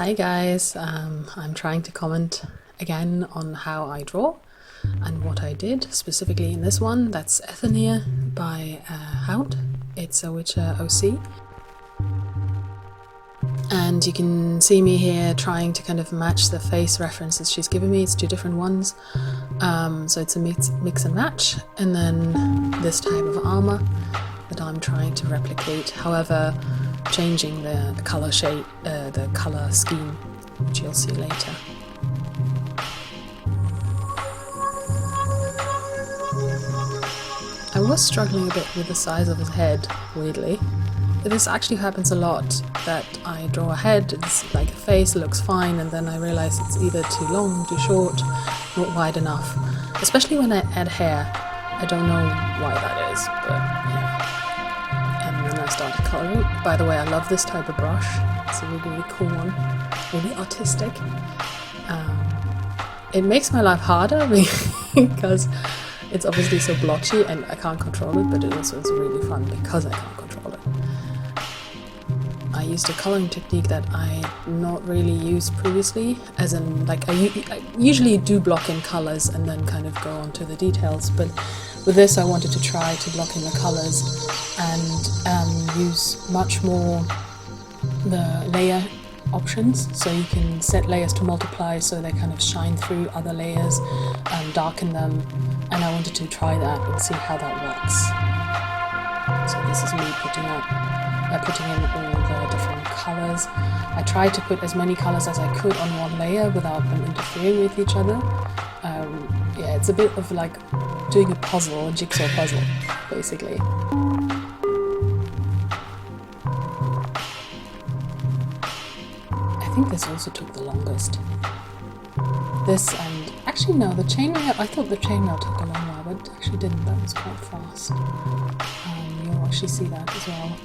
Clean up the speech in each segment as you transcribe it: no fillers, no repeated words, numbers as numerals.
Hi guys, I'm trying to comment again on how I draw and what I did, specifically in this one. That's Ethanir by Hound. It's a Witcher OC. And you can see me here trying to kind of match the face references she's given me. It's two different ones, so it's a mix and match. And then this type of armor that I'm trying to replicate, however changing the color shade, the color scheme, which you'll see later. I was struggling a bit with the size of his head, weirdly. This actually happens a lot, that I draw a head, it's like a face, looks fine, and then I realize it's either too long, too short, not wide enough. Especially when I add hair. I don't know why that is, but yeah. And then I started coloring. By the way, I love this type of brush. It's a really, really cool one. Really artistic. It makes my life harder because it's obviously so blotchy and I can't control it, but it also is really fun because I can't control it. I used a coloring technique that I not really used previously, as in, like, I usually do block in colors and then kind of go on to the details, but with this I wanted to try to block in the colors and use much more the layer options, so you can set layers to multiply so they kind of shine through other layers and darken them, and I wanted to try that and see how that works. So this is me putting in all the different colors. I tried to put as many colors as I could on one layer without them interfering with each other. Yeah, it's a bit of like doing a puzzle, a jigsaw puzzle, basically. I think this also took the longest. This and actually no, the chainmail. I thought the chainmail took a long while, but it actually didn't. That was quite fast. You'll actually see that as well.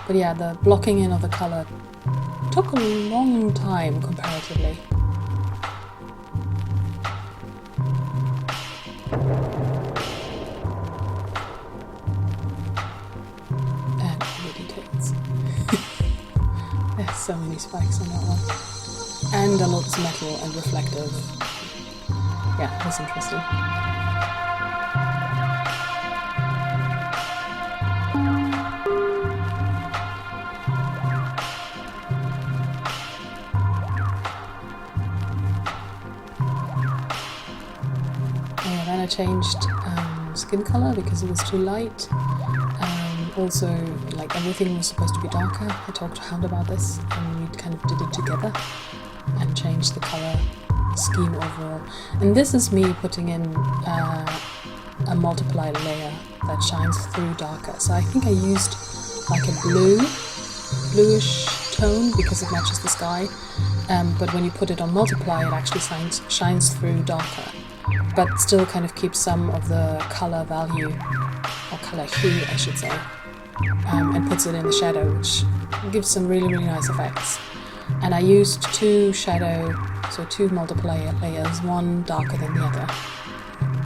But yeah, the blocking in of the color took a long time comparatively. And the details. There's so many spikes on that one. And a lot of metal and reflective. Yeah, that's interesting. Then I changed skin color because it was too light. Also, like, everything was supposed to be darker. I talked to Hound about this, and we kind of did it together and changed the color scheme overall. And this is me putting in a multiply layer that shines through darker. So I think I used like a bluish tone because it matches the sky. But when you put it on multiply, it actually shines through darker, but still kind of keeps some of the color value, or color hue I should say, and puts it in the shadow, which gives some really, really nice effects. And I used two multiply layers, one darker than the other,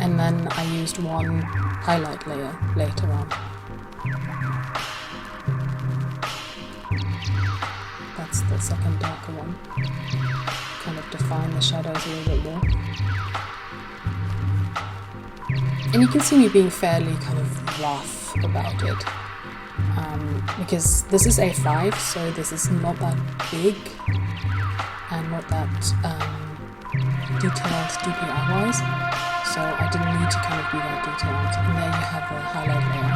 and then I used one highlight layer later on. That's the second darker one. Kind of define the shadows a little bit more. And you can see me being fairly kind of rough about it, because this is A5, so this is not that big and not that detailed DPI-wise, so I didn't need to kind of be that detailed. And there you have the highlight layer.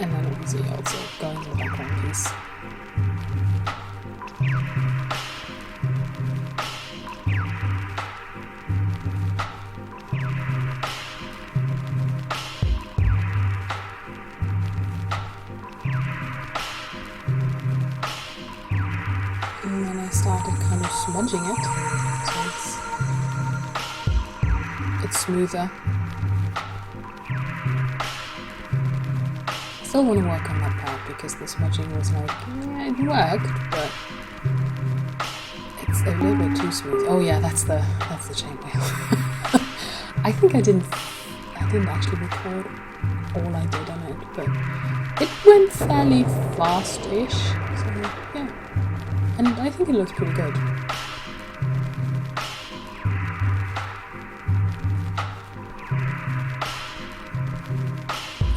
And then obviously also going in the background piece. And then I started kind of smudging it, so it's smoother. I still want to work on that part because the smudging was like, yeah, it worked, but it's a little bit too smooth. Oh yeah, that's the chainmail. I think I didn't actually record all I did on it, but it went fairly fast-ish. So yeah, and I think it looks pretty good.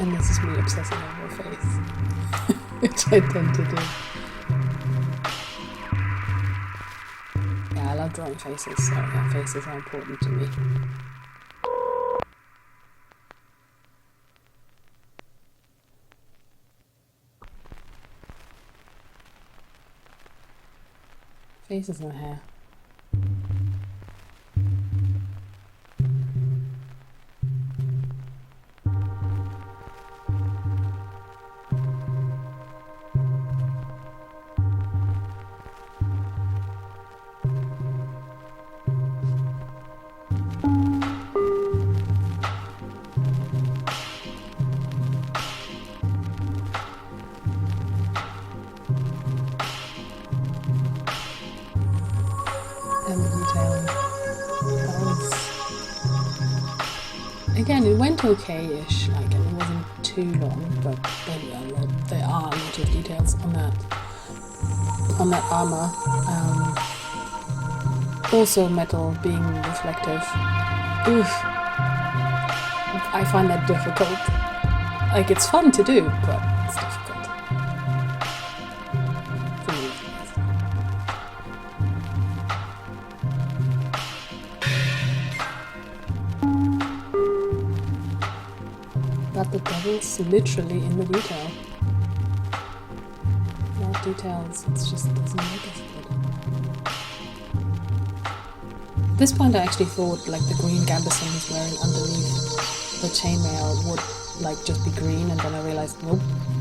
And this is me obsessing over a face, which I tend to do. Yeah, I love drawing faces, so yeah, faces are important to me. Faces and hair. And the detailing. That was... Again, it went okay-ish, like, and it wasn't too long, but there are a lot of details on that armor. Also metal being reflective. Oof. I find that difficult. Like, it's fun to do, but it's difficult. For me, at least. But the devil's literally in the detail. Not details, it just doesn't look as good. At this point I actually thought like the green gambeson he's wearing underneath the chainmail would like just be green, and then I realized nope,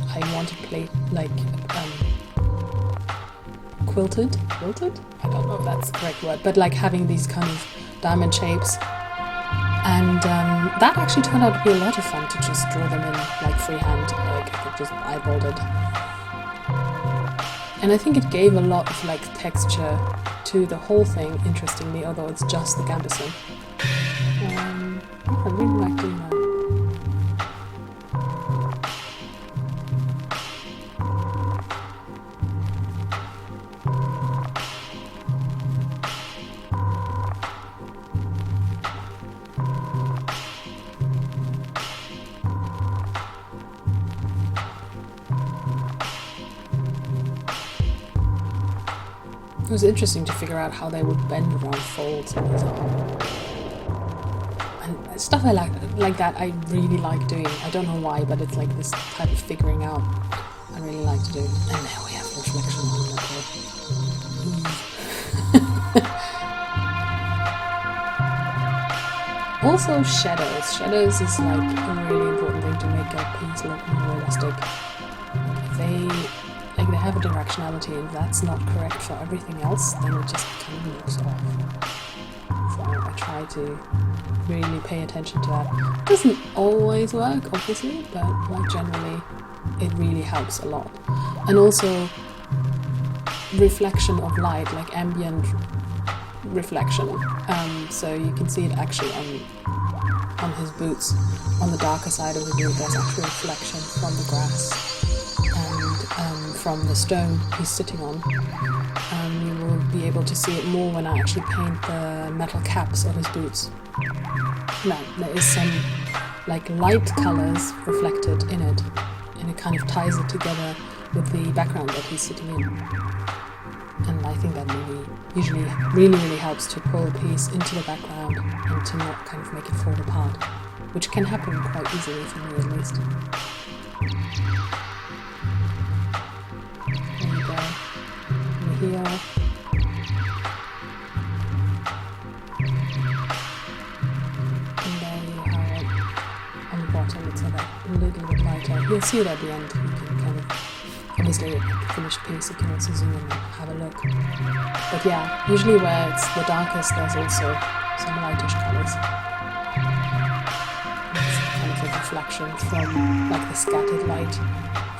I want to play like quilted? I don't know if that's the correct word, but like having these kind of diamond shapes. And that actually turned out to be a lot of fun to just draw them in like freehand, like I could just eyeball it. And I think it gave a lot of like texture to the whole thing, interestingly, although it's just the gambeson. I really like doing that. It was interesting to figure out how they would bend around folds on his arm. And stuff like that I really like doing. I don't know why, but it's like this type of figuring out I really like to do. And now we have reflection on the Also shadows. Shadows is like a really important thing to make a piece look more realistic. They have a directionality, and if that's not correct for everything else, then it just kind of looks off. So I try to really pay attention to that. It doesn't always work, obviously, but like generally it really helps a lot. And also reflection of light, like ambient reflection. So you can see it actually on his boots. On the darker side of the boot there's actual reflection from the grass and from the stone he's sitting on. You will be able to see it more when I actually paint the metal caps of his boots. Now, there is some like light colours reflected in it, and it kind of ties it together with the background that he's sitting in. And I think that usually really helps to pull a piece into the background and to not kind of make it fall apart, which can happen quite easily for me at least. There you go. And here. And there you have it. On the bottom it's a little bit lighter. You'll see it at the end. You can kind of, obviously a finished piece, you can also zoom in and have a look. But yeah, usually where it's the darkest there's also some lightish colours. It's kind of a reflection from like the scattered light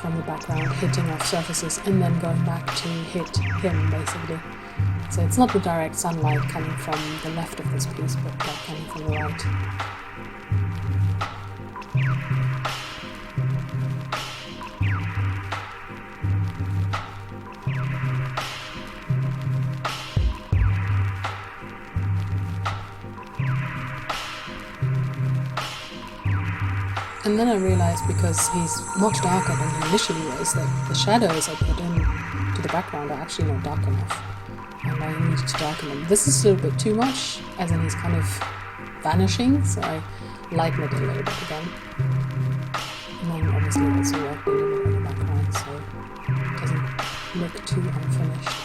from the background hitting off surfaces and then going back to hit him basically. So it's not the direct sunlight coming from the left of this piece, but like coming from the right. And then I realized, because he's much darker than he initially was, that the shadows I put in to the background are actually not dark enough. And I need to darken them. This is a little bit too much, as in he's kind of vanishing, so I lighten it a little bit again. And then obviously also work a little bit on the background, so it doesn't look too unfinished.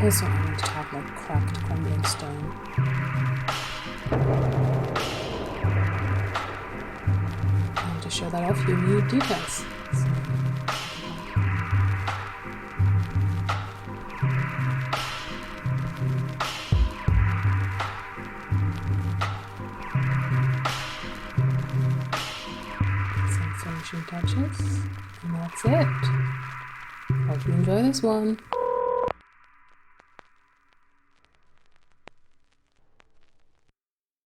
Also, I want to have like cracked, crumbling stone. To show that off, you need details. Some finishing touches, and that's it. Hope you enjoy this one.